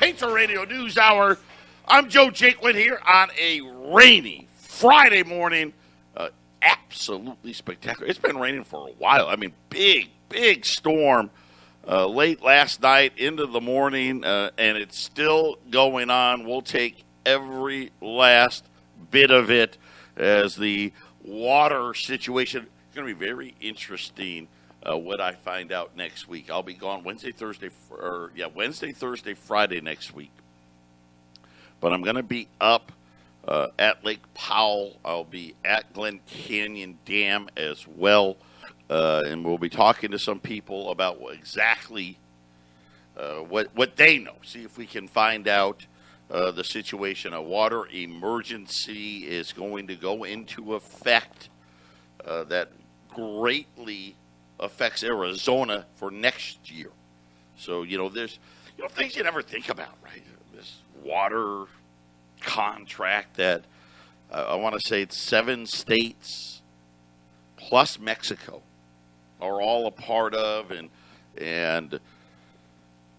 Patriot Radio News Hour. I'm Joe Jaquin here on a rainy Friday morning. Absolutely spectacular. It's been raining for a while. I mean, big storm late last night into the morning, and it's still going on. We'll take every last bit of it as the water situation is going to be very interesting. What I find out next week. I'll be gone Wednesday, Thursday, Friday next week. But I'm going to be up at Lake Powell. I'll be at Glen Canyon Dam as well. And we'll be talking to some people about exactly what they know. See if we can find out the situation. A water emergency is going to go into effect that greatly affects Arizona for next year. So, there's things you never think about, right? This water contract that I want to say it's 7 states plus Mexico are all a part of, and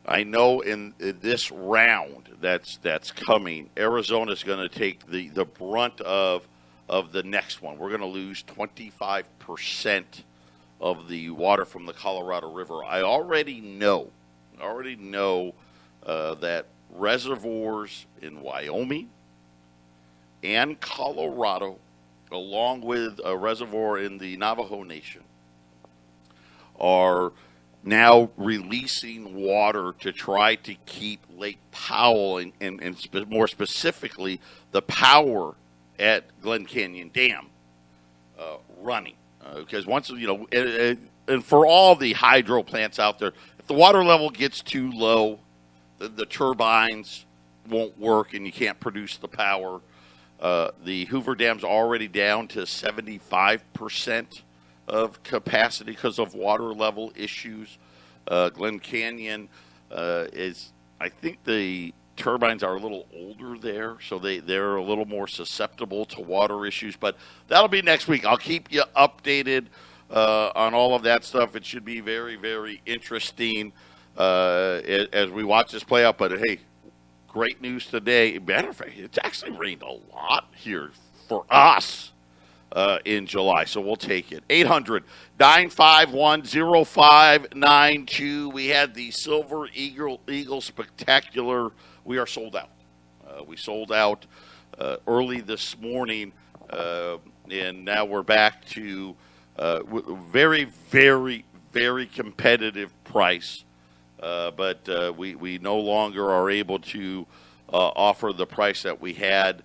I know in this round that's coming, Arizona's going to take the brunt of the next one. We're going to lose 25% of the water from the Colorado River. I already know that reservoirs in Wyoming and Colorado, along with a reservoir in the Navajo Nation, are now releasing water to try to keep Lake Powell and more specifically the power at Glen Canyon Dam running. Because once, and for all the hydro plants out there, if the water level gets too low, the turbines won't work and you can't produce the power. The Hoover Dam's already down to 75% of capacity because of water level issues. Glen Canyon is, I think the turbines are a little older there, so they're a little more susceptible to water issues. But that'll be next week. I'll keep you updated on all of that stuff. It should be very, very interesting as we watch this play out. But, hey, great news today. Matter of fact, it's actually rained a lot here for us in July, so we'll take it. 800-951-0592. We had the Silver Eagle Spectacular. We are sold out. We sold out early this morning, and now we're back to very, very, very competitive price. But we no longer are able to offer the price that we had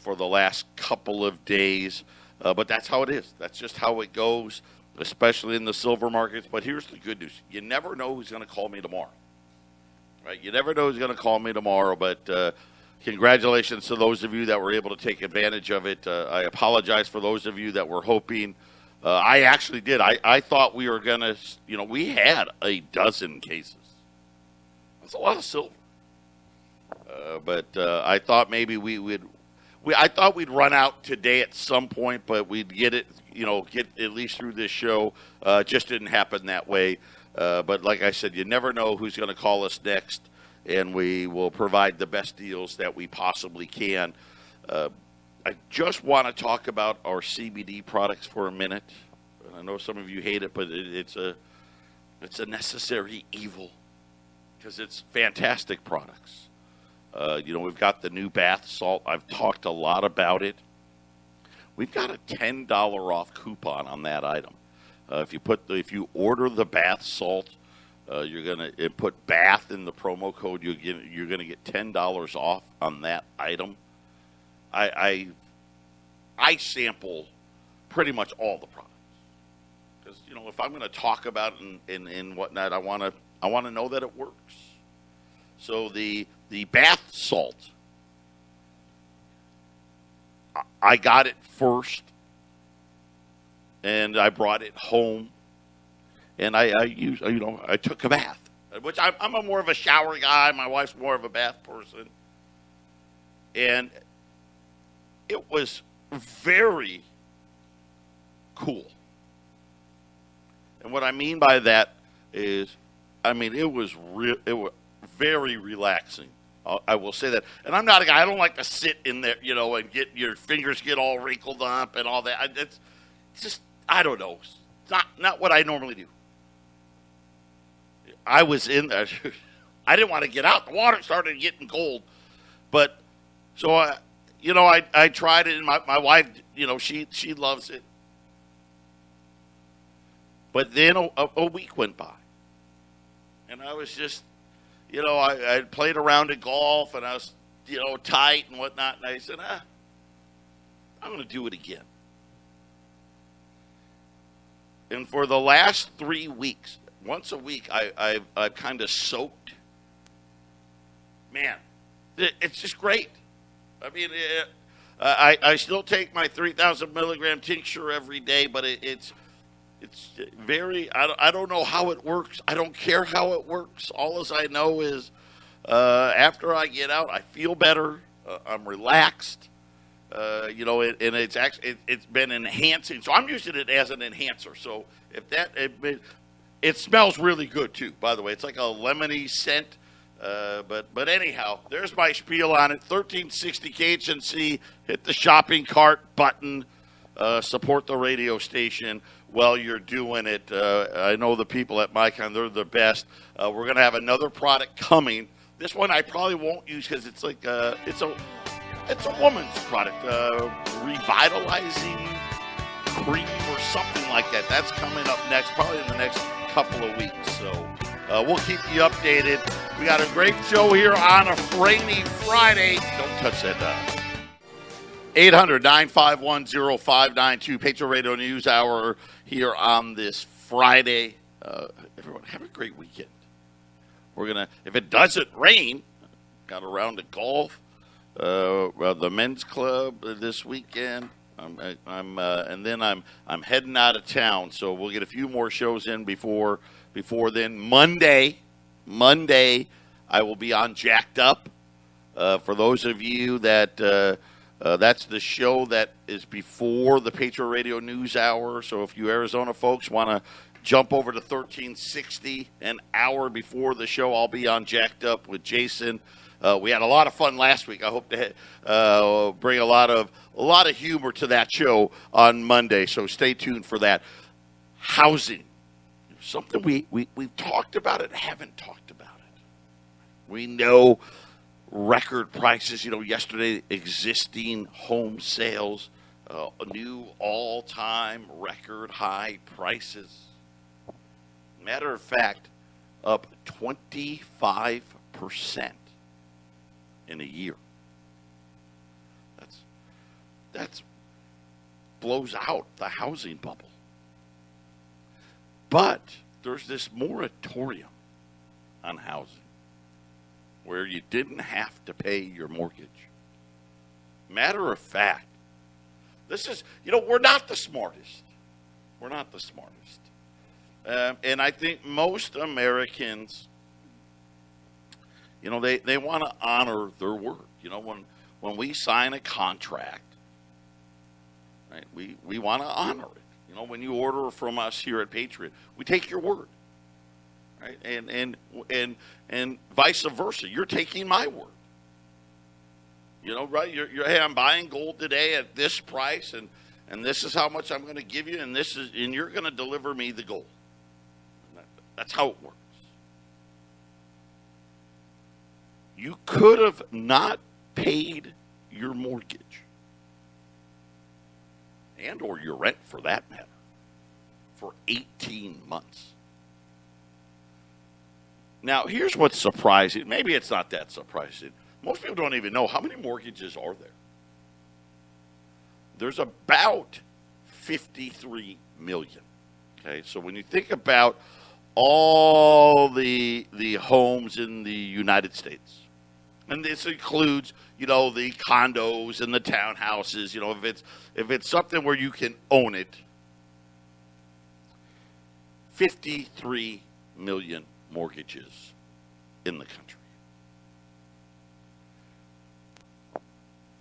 for the last couple of days. But that's how it is. That's just how it goes, especially in the silver markets. But here's the good news. You never know who's going to call me tomorrow. Right? You never know who's going to call me tomorrow. But congratulations to those of you that were able to take advantage of it. I apologize for those of you that were hoping. I actually did. I thought we were going to, we had a dozen cases. That's a lot of silver. But I thought maybe I thought we'd run out today at some point, but we'd get it, get at least through this show. Just didn't happen that way. But like I said, you never know who's going to call us next, and we will provide the best deals that we possibly can. I just want to talk about our CBD products for a minute. I know some of you hate it, but it's a necessary evil because it's fantastic products. We've got the new bath salt. I've talked a lot about it. We've got a $10 off coupon on that item. If you order the bath salt, you're gonna put bath in the promo code. You're gonna get $10 off on that item. I sample pretty much all the products because if I'm going to talk about it and whatnot, I want to know that it works. So the bath salt, I got it first, and I brought it home, and I used I took a bath, which I'm more of a shower guy. My wife's more of a bath person, and it was very cool. And what I mean by that is, it was very relaxing. I will say that. And I'm not a guy, I don't like to sit in there, and get your fingers get all wrinkled up and all that. It's just, I don't know. It's not what I normally do. I was in there. I didn't want to get out. The water started getting cold. But, so, I tried it, and my wife, she loves it. But then a week went by. And I was just, I played around at golf, and I was, tight and whatnot. And I said, I'm going to do it again. And for the last 3 weeks, once a week, I've kind of soaked. Man, it's just great. I mean, I still take my 3,000 milligram tincture every day, but it's very, I don't know how it works. I don't care how it works. All as I know is after I get out, I feel better. I'm relaxed. And it's actually, it's been enhancing. So I'm using it as an enhancer. So if it smells really good too, by the way. It's like a lemony scent. But anyhow, there's my spiel on it. 1360 KHNC. Hit the shopping cart button. Support the radio station while you're doing it. I know the people at MyCon, they're the best. We're going to have another product coming. This one I probably won't use because it's like it's a woman's product, revitalizing cream or something like that. That's coming up next, probably in the next couple of weeks. So we'll keep you updated. We got a great show here on a rainy Friday. Don't touch that dial. 800-951-0592, Patriot Radio News Hour here on this Friday. Everyone, have a great weekend. We're going to, if it doesn't rain, got a round of golf, the men's club this weekend. And then I'm heading out of town, so we'll get a few more shows in before then. Monday, I will be on Jacked Up. For those of you that that's the show that is before the Patriot Radio News Hour. So if you Arizona folks want to jump over to 1360 an hour before the show, I'll be on Jacked Up with Jason. We had a lot of fun last week. I hope to bring a lot of humor to that show on Monday. So stay tuned for that. Housing, something we've talked about it, haven't talked about it. We know record prices. Yesterday existing home sales, new all-time record high prices. Matter of fact, up 25% in a year. That's blows out the housing bubble. But there's this moratorium on housing where you didn't have to pay your mortgage. Matter of fact, this is, we're not the smartest. We're not the smartest. And I think most Americans, they want to honor their word. When we sign a contract, right, we want to honor it. When you order from us here at Patriot, we take your word. Right? And vice versa. You're taking my word. Right? Hey, I'm buying gold today at this price, and this is how much I'm going to give you, and you're going to deliver me the gold. That's how it works. You could have not paid your mortgage, and or your rent for that matter, for 18 months. Now, here's what's surprising. Maybe it's not that surprising. Most people don't even know how many mortgages are there. There's about 53 million. Okay, so when you think about all the homes in the United States, and this includes, the condos and the townhouses, if it's something where you can own it, 53 million mortgages in the country.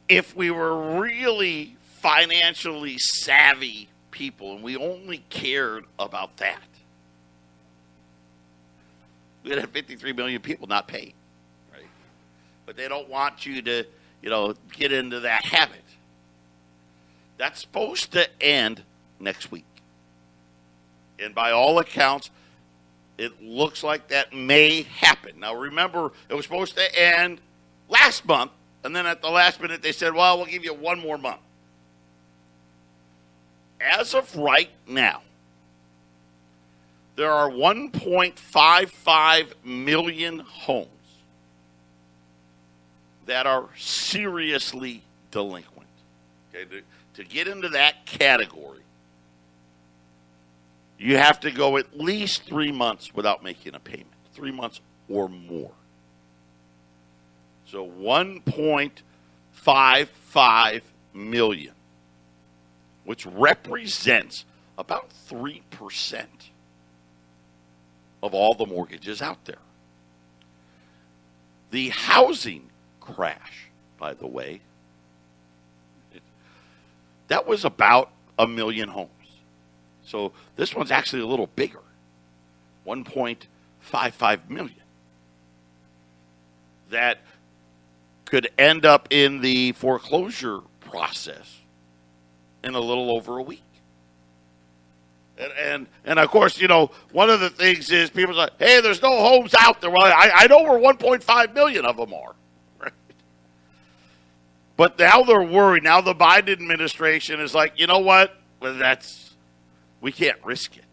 If we were really financially savvy people and we only cared about that, we'd have 53 million people not paying. But they don't want you to, get into that habit. That's supposed to end next week. And by all accounts, it looks like that may happen. Now, remember, it was supposed to end last month, and then at the last minute they said, well, we'll give you one more month. As of right now, there are 1.55 million homes that are seriously delinquent. Okay, to get into that category, you have to go at least 3 months without making a payment. 3 months or more. So 1.55 million, which represents about 3% of all the mortgages out there. The housing crash, by the way, that was about 1 million homes. So this one's actually a little bigger, 1.55 million. That could end up in the foreclosure process in a little over a week. And of course, one of the things is people say, hey, there's no homes out there. Well, I know where 1.5 million of them are. Right? But now they're worried. Now the Biden administration is like, you know what? We can't risk it.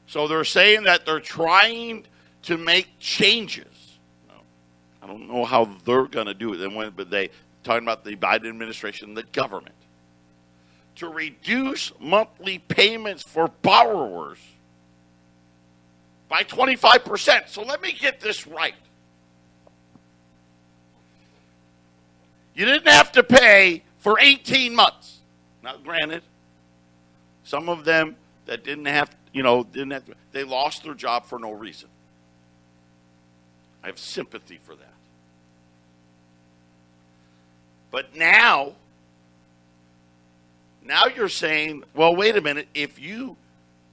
So they're saying that they're trying to make changes. I don't know how they're going to do it. But they talking about the Biden administration, the government, to reduce monthly payments for borrowers by 25%. So let me get this right. You didn't have to pay for 18 months. Now, granted, some of them that didn't have to, they lost their job for no reason. I have sympathy for that. But now you're saying, well, wait a minute, if you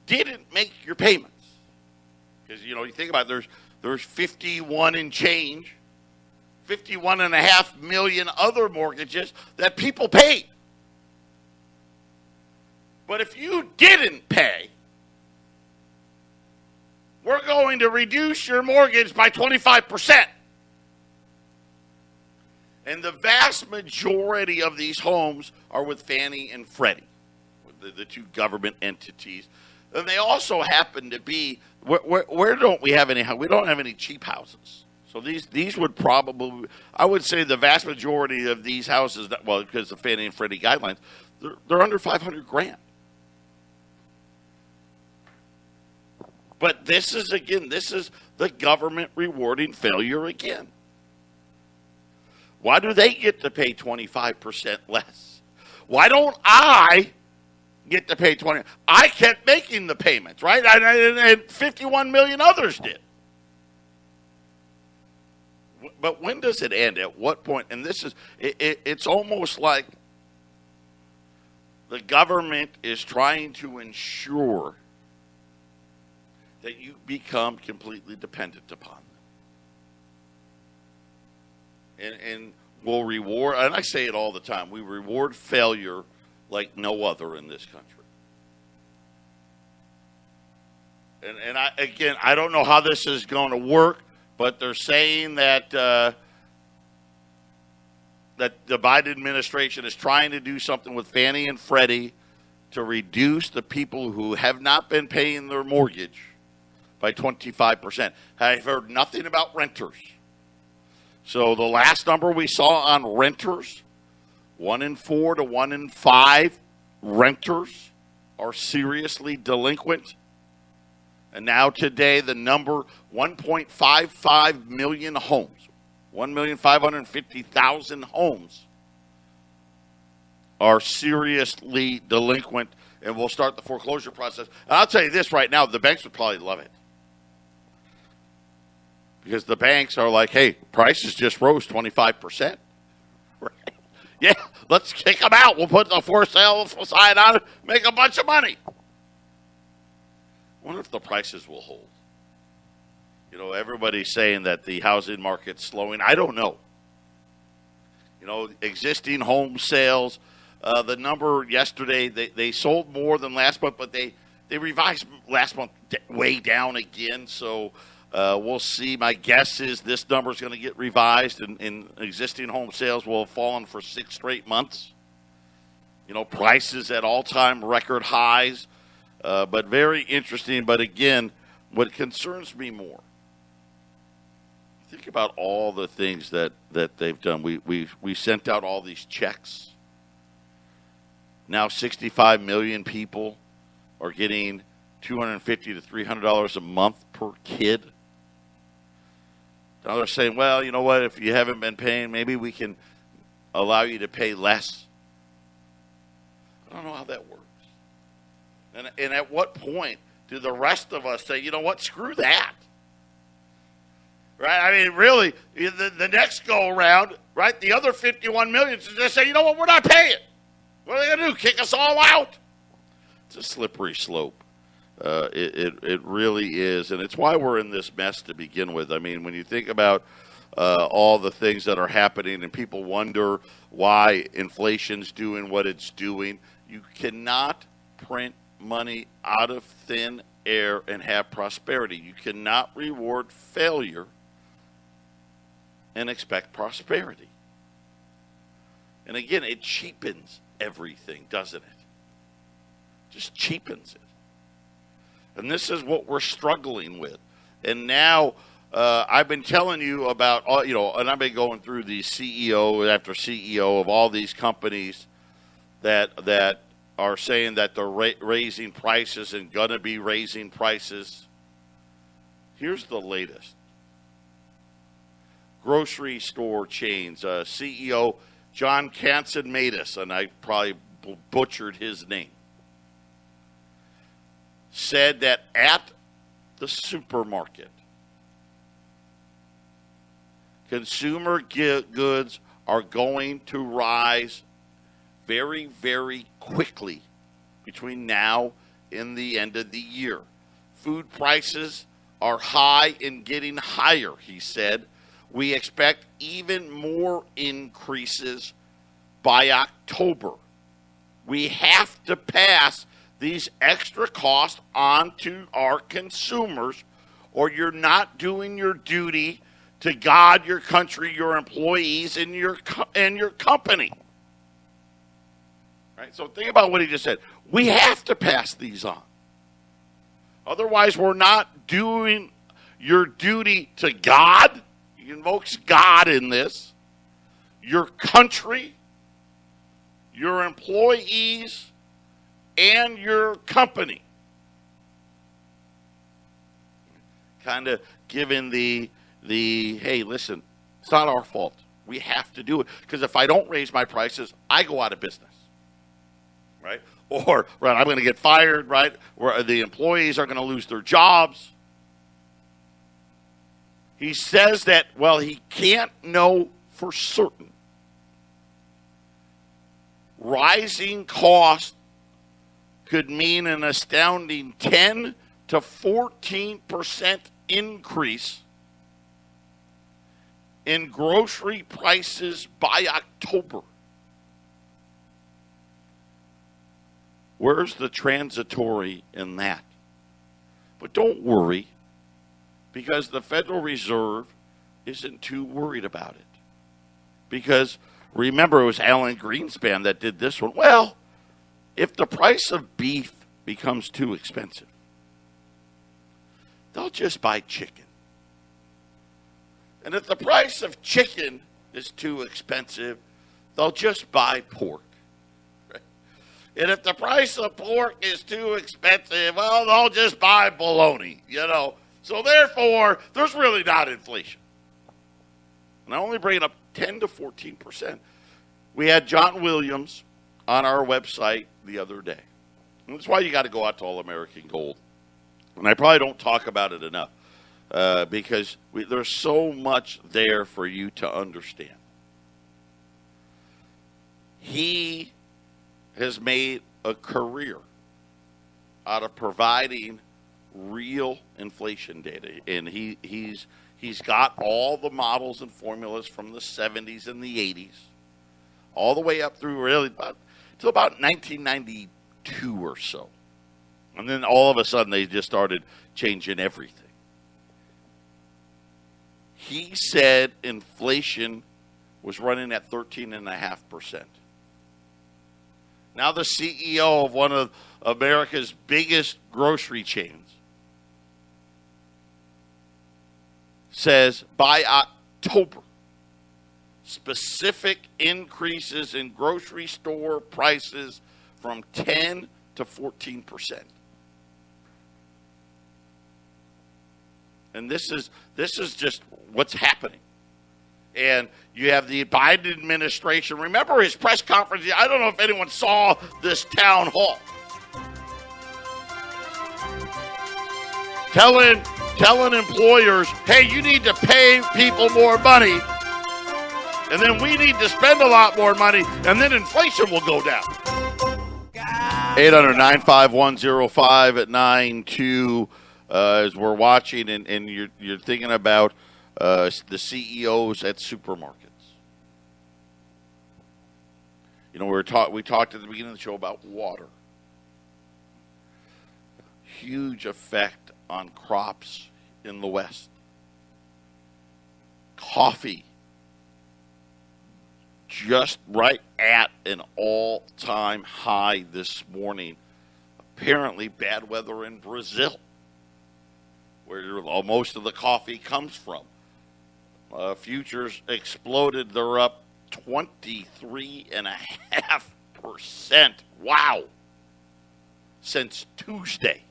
didn't make your payments, because, you think about it, there's 51 and change, 51.5 million other mortgages that people paid. But if you didn't pay, we're going to reduce your mortgage by 25%. And the vast majority of these homes are with Fannie and Freddie, the two government entities. And they also happen to be, where don't we have any? We don't have any cheap houses. So these would probably, I would say the vast majority of these houses, because of Fannie and Freddie guidelines, they're under $500,000. But this is the government rewarding failure again. Why do they get to pay 25% less? Why don't I get to pay 20%? I kept making the payments, right? And 51 million others did. But when does it end? At what point? And it's almost like the government is trying to ensure that you become completely dependent upon them. And we'll reward, and I say it all the time, we reward failure like no other in this country. And I don't know how this is going to work, but they're saying that that the Biden administration is trying to do something with Fannie and Freddie to reduce the people who have not been paying their mortgage by 25%. I've heard nothing about renters. So the last number we saw on renters, 1 in 4 to 1 in 5 renters are seriously delinquent. And now today the number, 1.55 million homes, 1,550,000 homes are seriously delinquent, and we'll start the foreclosure process. And I'll tell you this right now, the banks would probably love it. Because the banks are like, hey, prices just rose 25%. Right? Yeah, let's kick them out. We'll put the for sale sign on it, make a bunch of money. I wonder if the prices will hold. Everybody's saying that the housing market's slowing. I don't know. Existing home sales, the number yesterday, they sold more than last month, but they revised last month way down again. So we'll see. My guess is this number is going to get revised, and existing home sales will have fallen for 6 straight months. Prices at all-time record highs, but very interesting. But again, what concerns me more, think about all the things that they've done. We sent out all these checks. Now 65 million people are getting $250 to $300 a month per kid. Now they're saying, well, you know what? If you haven't been paying, maybe we can allow you to pay less. I don't know how that works. And at what point do the rest of us say, you know what? Screw that. Right? I mean, really, the next go around, right, the other 51 million just say, you know what, we're not paying. What are they going to do, kick us all out? It's a slippery slope. It really is, and it's why we're in this mess to begin with. I mean, when you think about all the things that are happening and people wonder why inflation's doing what it's doing, you cannot print money out of thin air and have prosperity. You cannot reward failure and expect prosperity. And again, it cheapens everything, doesn't it? Just cheapens it. And this is what we're struggling with. And now I've been telling you about, and I've been going through the CEO after CEO of all these companies that are saying that they're raising prices and going to be raising prices. Here's the latest. Grocery store chains, CEO John Catsimatidis, and I probably butchered his name, said that at the supermarket, consumer goods are going to rise very, very quickly between now and the end of the year. Food prices are high and getting higher, he said. We expect even more increases by October. We have to pass these extra costs on to our consumers, or you're not doing your duty to God, your country, your employees, and your company. Right? So think about what he just said. We have to pass these on. Otherwise, we're not doing your duty to God. He invokes God in this. Your country, your employees, and your company. Kind of giving the hey, listen, it's not our fault. We have to do it. Because if I don't raise my prices, I go out of business. Right? Or, right, I'm going to get fired, right? Or the employees are going to lose their jobs. He says that, well, he can't know for certain. Rising costs could mean an astounding 10 to 14% increase in grocery prices by October. Where's the transitory in that? But don't worry, because the Federal Reserve isn't too worried about it. Because remember, it was Alan Greenspan that did this one. Well, if the price of beef becomes too expensive, they'll just buy chicken. And if the price of chicken is too expensive, they'll just buy pork. Right? And if the price of pork is too expensive, well, they'll just buy bologna, So therefore, there's really not inflation. And I only bring it up 10 to 14%. We had John Williams on our website the other day. And that's why you got to go out to All American Gold. And I probably don't talk about it enough because there's so much there for you to understand. He has made a career out of providing real inflation data, and he's got all the models and formulas from the 70s and the 80s, all the way up through really till about 1992 or so. And then all of a sudden they just started changing everything. He said inflation was running at 13.5%. Now the CEO of one of America's biggest grocery chains says by October, specific increases in grocery store prices from 10 to 14%. And this is just what's happening. And you have the Biden administration. Remember his press conference? I don't know if anyone saw this town hall. Telling employers, hey, you need to pay people more money. And then we need to spend a lot more money. And then inflation will go down. 800-951-05 at 92 as we're watching and you're thinking about the CEOs at supermarkets. You know, we talked at the beginning of the show about water. Huge effect on crops in the West. Coffee, just right at an all-time high this morning. Apparently bad weather in Brazil, where most of the coffee comes from. Futures exploded. They're up 23.5%. Wow. Since Tuesday.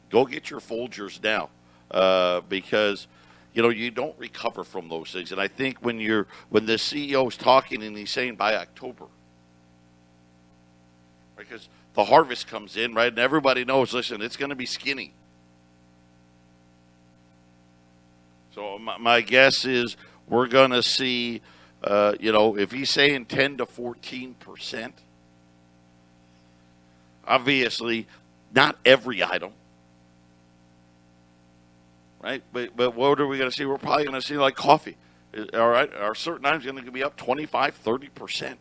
Go get your Folgers now, because you don't recover from those things. And I think when the CEO is talking and he's saying by October, because the harvest comes in, right, and everybody knows, listen, it's going to be skinny. So my guess is we're going to see, if he's saying 10 to 14%, obviously not every item. Right, but what are we going to see? We're probably going to see like coffee. All right, are certain items going to be up 25, 30%?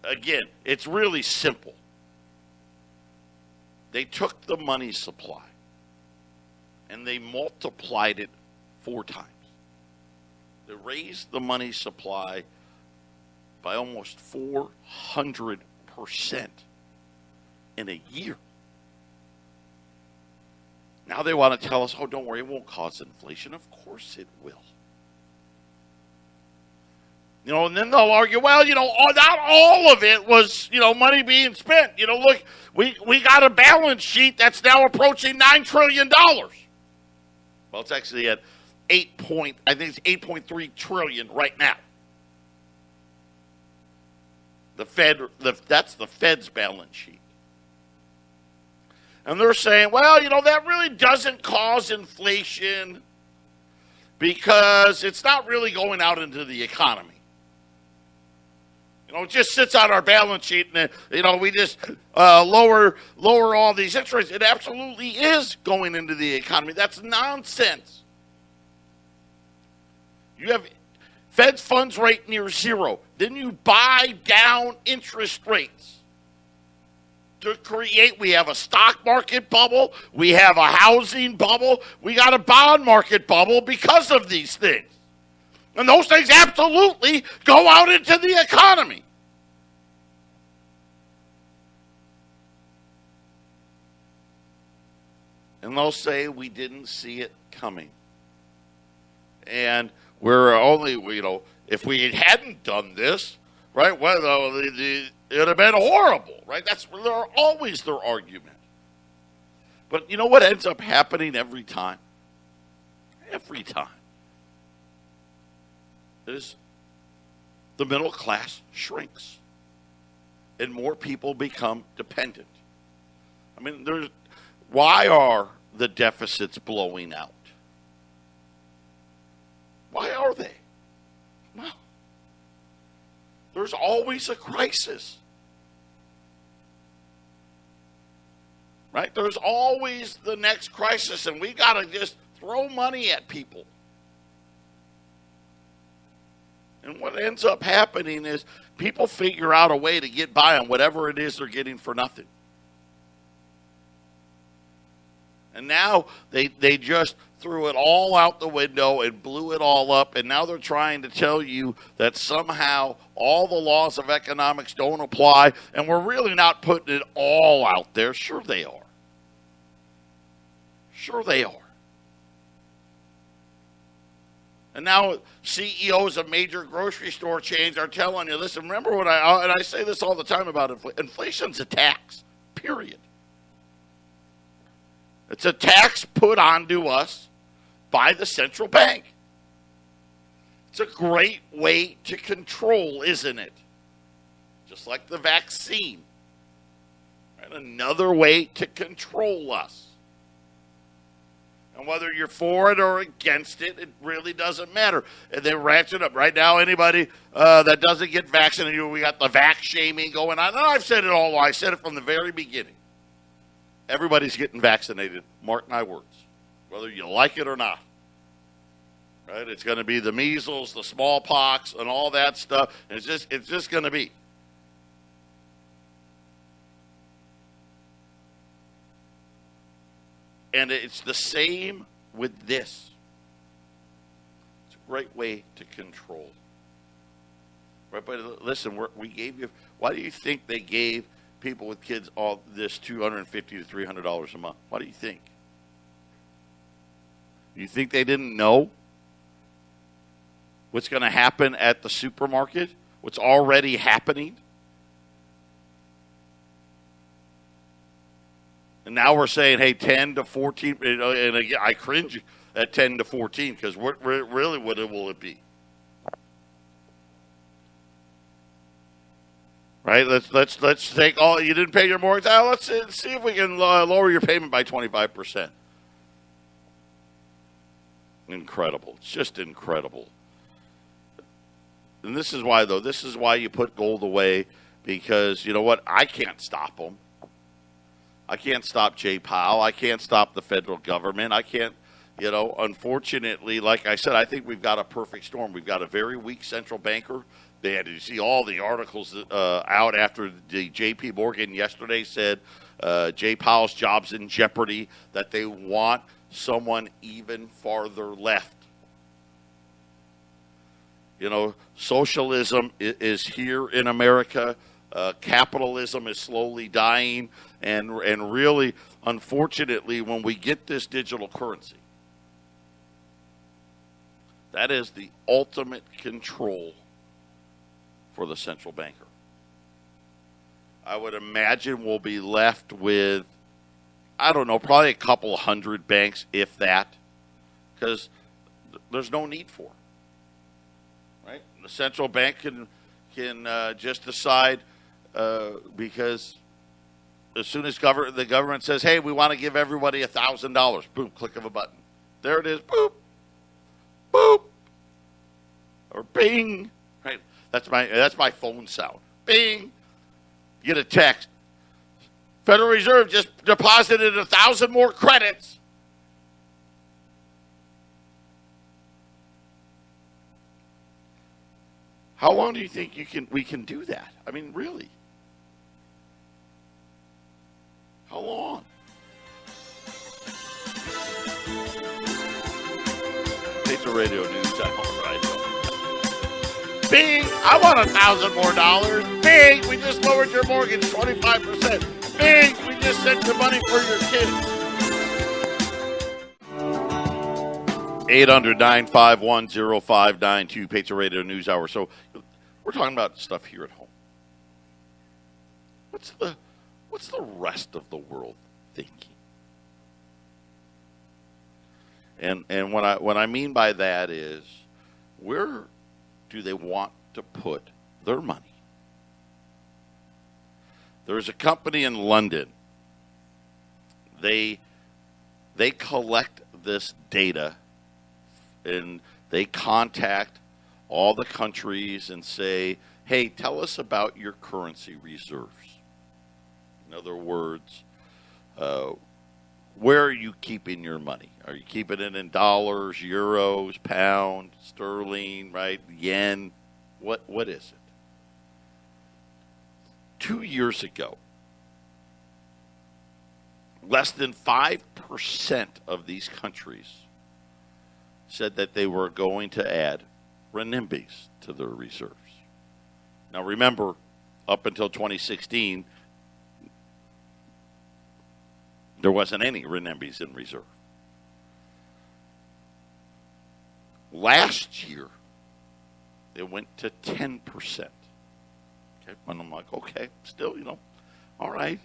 Again, it's really simple. They took the money supply and they multiplied it 4 times. They raised the money supply by almost 400% in a year. Now they want to tell us, oh, don't worry, it won't cause inflation. Of course it will. And then they'll argue, well, not all of it was, money being spent. Look, we got a balance sheet that's now approaching $9 trillion. Well, it's actually at 8.3 trillion right now. That's the Fed's balance sheet. And they're saying, well, that really doesn't cause inflation because it's not really going out into the economy. It just sits on our balance sheet and, we just lower all these interest rates. It absolutely is going into the economy. That's nonsense. You have Fed funds rate near zero. Then you buy down interest rates. We have a stock market bubble, we have a housing bubble, we got a bond market bubble because of these things. And those things absolutely go out into the economy. And they'll say we didn't see it coming. And we're only, if we hadn't done this, right, well, it would have been horrible, right? They're always their argument. But you know what ends up happening every time? Every time. Is the middle class shrinks. And more people become dependent. I mean, why are the deficits blowing out? Why are they? Well, There's always a crisis. Right? There's always the next crisis, and we got to just throw money at people. And what ends up happening is people figure out a way to get by on whatever it is they're getting for nothing. And now they just threw it all out the window and blew it all up, and now they're trying to tell you that somehow all the laws of economics don't apply, and we're really not putting it all out there. Sure they are. Sure they are. And now CEOs of major grocery store chains are telling you, listen, remember what I say this all the time about inflation. Inflation's a tax, period. It's a tax put onto us by the central bank. It's a great way to control, isn't it? Just like the vaccine. Right? Another way to control us. And whether you're for it or against it, it really doesn't matter. And they ratchet up. Right now, anybody that doesn't get vaccinated, we got the vax shaming going on. And I've said it all. I said it from the very beginning. Everybody's getting vaccinated. Mark my words. Whether you like it or not. Right? It's going to be the measles, the smallpox, and all that stuff. And it's just going to be. And it's the same with this. It's a great way to control. Right? But listen, we gave you. Why do you think they gave people with kids all this $250 to $300 a month? Why do you think? You think they didn't know what's going to happen at the supermarket? What's already happening? And now we're saying, hey, 10 to 14, and again, I cringe at 10 to 14 because really what will it be? Right? Let's take all. You didn't pay your mortgage. Let's see if we can lower your payment by 25%. Incredible. It's just incredible. And this is why, though. This is why you put gold away, because you know what? I can't stop them. I can't stop Jay Powell. I can't stop the federal government. I can't, unfortunately, like I said, I think we've got a perfect storm. We've got a very weak central banker. Did you see all the articles out after the J.P. Morgan yesterday said Jay Powell's job's in jeopardy, that they want someone even farther left. Socialism is here in America. Capitalism is slowly dying. And really, unfortunately, when we get this digital currency, that is the ultimate control for the central banker. I would imagine we'll be left with, I don't know, probably a couple hundred banks, if that, because there's no need for it. Right? The central bank can just decide because as soon as the government says, hey, we want to give everybody $1,000, boom, click of a button. There it is, boop, boop, or bing. Right? That's my phone sound. Bing. You get a text. Federal Reserve just deposited 1,000 more credits. How long do you think we can do that? I mean, really? How long? Patriot Radio News Time. All right. Bing! I want $1,000 more. Bing! We just lowered your mortgage 25%. Bing! We just sent the money for your kids. 800-951-0592, Patriot Radio News Hour. So we're talking about stuff here at home. What's the rest of the world thinking? And what I mean by that is, where do they want to put their money? There's a company in London. They collect this data, and they contact all the countries and say, hey, tell us about your currency reserves. In other words, where are you keeping your money? Are you keeping it in dollars, euros, pounds, sterling, right? Yen? What is it? 2 years ago, less than 5% of these countries said that they were going to add renminbis to their reserves. Now remember, up until 2016, there wasn't any renminbis in reserve. Last year, it went to 10%. Okay, and I'm like, okay, still, all right.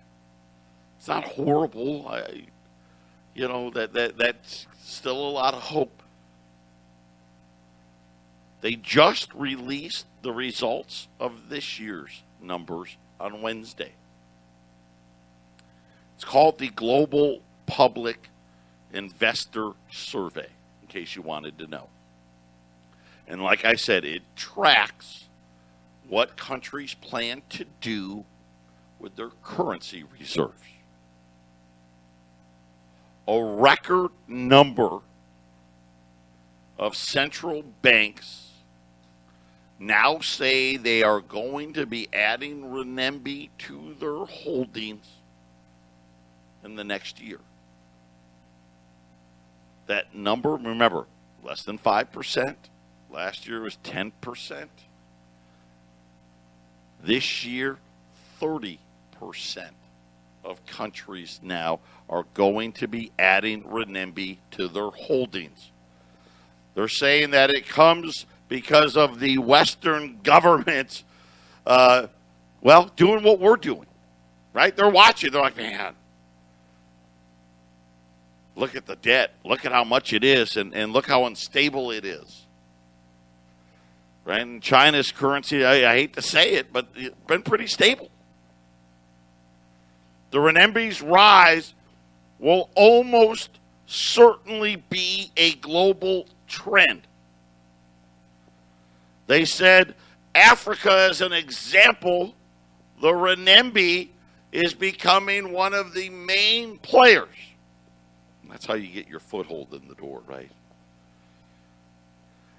It's not horrible. That's still a lot of hope. They just released the results of this year's numbers on Wednesday. It's called the Global Public Investor Survey, in case you wanted to know. And like I said, it tracks what countries plan to do with their currency reserves. A record number of central banks now say they are going to be adding renminbi to their holdings in the next year. That number, remember, less than 5%. Last year was 10%. This year, 30% of countries now are going to be adding renminbi to their holdings. They're saying that it comes because of the Western governments, doing what we're doing, right? They're watching. They're like, man, look at the debt. Look at how much it is, and look how unstable it is. Right? And China's currency, I hate to say it, but it's been pretty stable. The renminbi's rise will almost certainly be a global trend. They said Africa, as an example, the renminbi is becoming one of the main players. That's how you get your foothold in the door, right?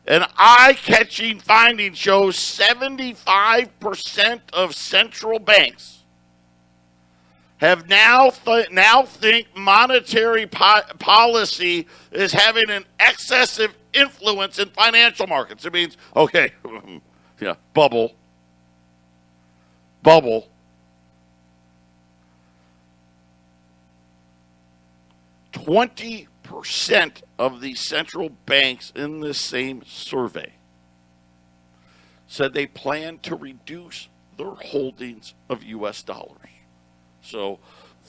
An eye-catching finding shows 75% of central banks have now think monetary policy is having an excessive influence in financial markets. It means, okay, bubble. 20% of the central banks in this same survey said they plan to reduce their holdings of U.S. dollars. So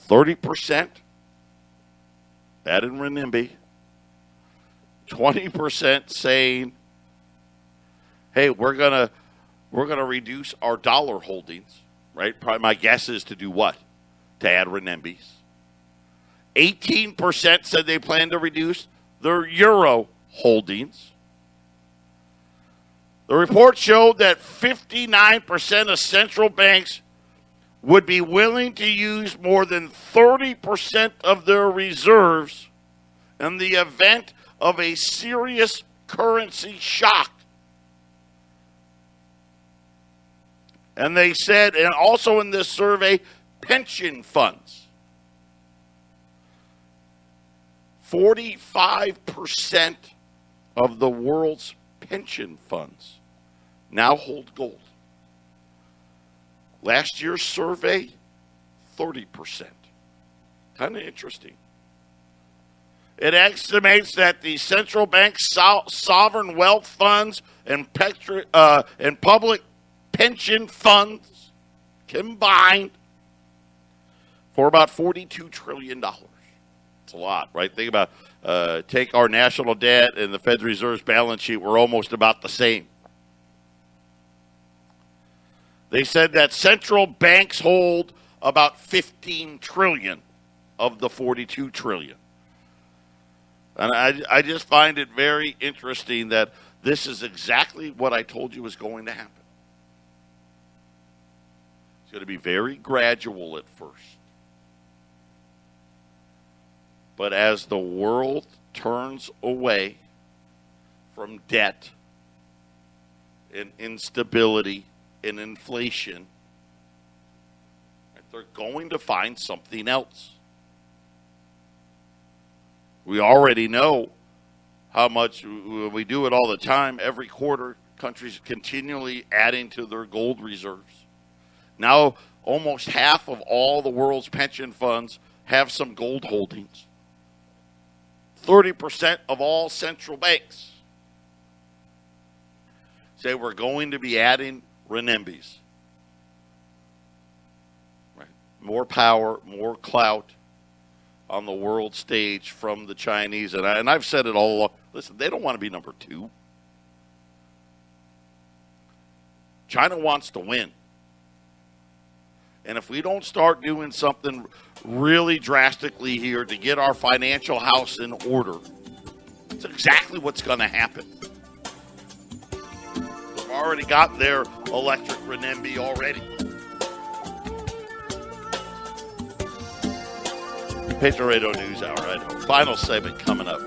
30% that in renminbi, 20% saying, hey, we're gonna reduce our dollar holdings, right? Probably my guess is to do what? To add renminbis. 18% said they plan to reduce their euro holdings. The report showed that 59% of central banks would be willing to use more than 30% of their reserves in the event of a serious currency shock. And they said, and also in this survey, pension funds. 45% of the world's pension funds now hold gold. Last year's survey, 30%. Kind of interesting. It estimates that the central bank's sovereign wealth funds and public pension funds combined for about $42 trillion. It's a lot, right? Think about take our national debt and the Fed Reserve's balance sheet. We're almost about the same. They said that central banks hold about 15 trillion of the 42 trillion. And I just find it very interesting that this is exactly what I told you was going to happen. It's going to be very gradual at first. But as the world turns away from debt and instability and inflation, they're going to find something else. We already know how much we do it all the time. Every quarter, countries continually adding to their gold reserves. Now, almost half of all the world's pension funds have some gold holdings. 30% of all central banks say we're going to be adding renminbis. Right. More power, more clout on the world stage from the Chinese. And I've said it all along. Listen, they don't want to be number two. China wants to win. And if we don't start doing something really drastically here to get our financial house in order, it's exactly what's going to happen. They've already got their electric renminbi already. Patriot Radio News Hour. Right? Final segment coming up.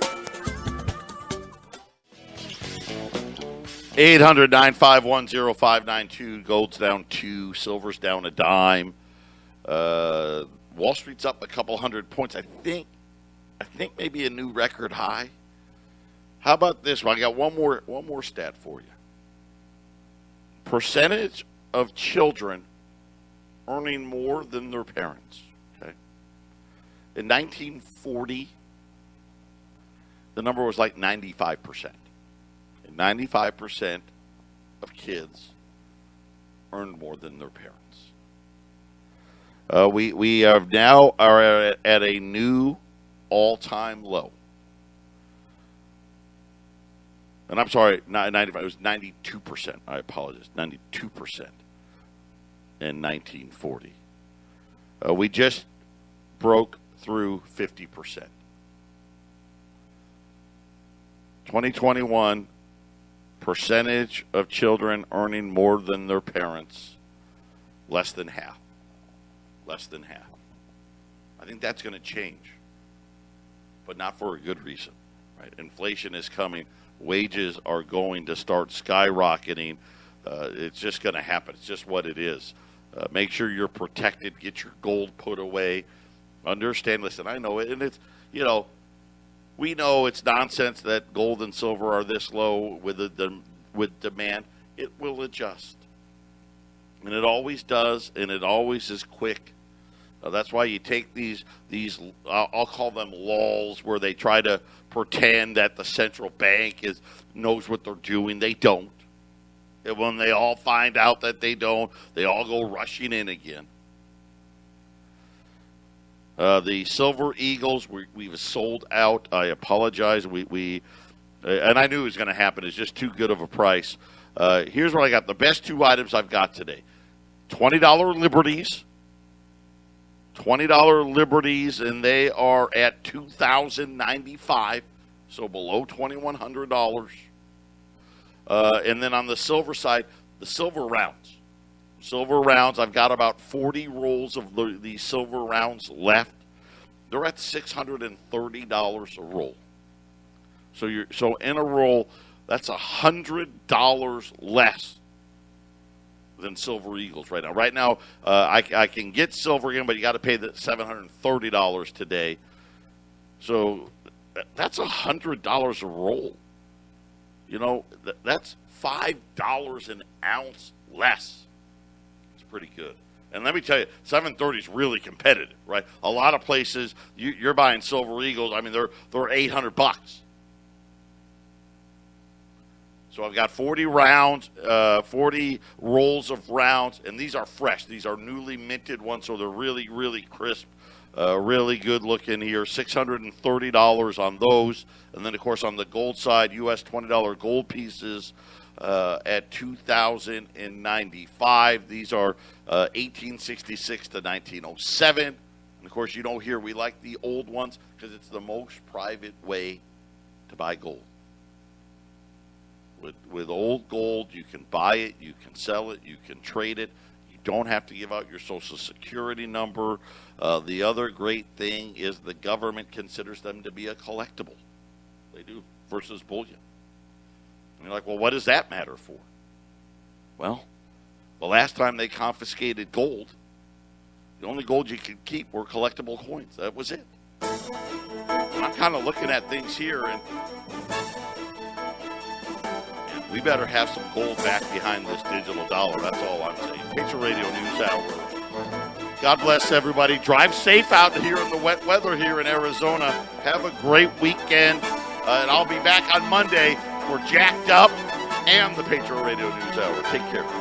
800-951-0592. Gold's down 2. Silver's down a dime. Wall Street's up a couple hundred points. I think maybe a new record high. How about this one? I got one more stat for you. Percentage of children earning more than their parents. Okay. In 1940, the number was like 95%. 95% of kids earn more than their parents. We are now at a new all-time low. And I'm sorry, not 95. It was 92%. I apologize. 92% in 1940. We just broke through 50%. 2021. Percentage of children earning more than their parents, less than half. Less than half. I think that's going to change, but not for a good reason. Right? Inflation is coming. Wages are going to start skyrocketing. It's just going to happen. It's just what it is. Make sure you're protected. Get your gold put away. Understand, listen, I know it, and it's, we know it's nonsense that gold and silver are this low with demand. It will adjust. And it always does, and it always is quick. That's why you take these I'll call them lulls, where they try to pretend that the central bank knows what they're doing. They don't. And when they all find out that they don't, they all go rushing in again. The Silver Eagles, we've sold out. I apologize. And I knew it was going to happen. It's just too good of a price. Here's what I got. The best two items I've got today. $20 Liberties. $20 Liberties, and they are at $2,095, so below $2,100. And then on the silver side, the silver rounds. Silver rounds, I've got about 40 rolls of the silver rounds left. They're at $630 a roll. So in a roll, that's $100 less than Silver Eagles right now. Right now, I can get silver again, but you got to pay the $730 today. So that's $100 a roll. That's $5 an ounce less. It's pretty good. And let me tell you, $730 is really competitive, right? A lot of places you're buying Silver Eagles. I mean, they're $800. So I've got 40 rounds, 40 rolls of rounds, and these are fresh. These are newly minted ones, so they're really, really crisp, really good looking here. $630 on those. And then, of course, on the gold side, U.S. $20 gold pieces at $2,095. These are 1866 to 1907. And, of course, we like the old ones because it's the most private way to buy gold. With old gold, you can buy it, you can sell it, you can trade it. You don't have to give out your Social Security number. The other great thing is the government considers them to be a collectible. They do, versus bullion. And you're like, well, what does that matter for? Well, the last time they confiscated gold, the only gold you could keep were collectible coins. That was it. And I'm kind of looking at things here, and we better have some gold back behind this digital dollar. That's all I'm saying. Patriot Radio News Hour. God bless everybody. Drive safe out here in the wet weather here in Arizona. Have a great weekend. And I'll be back on Monday for Jacked Up and the Patriot Radio News Hour. Take care.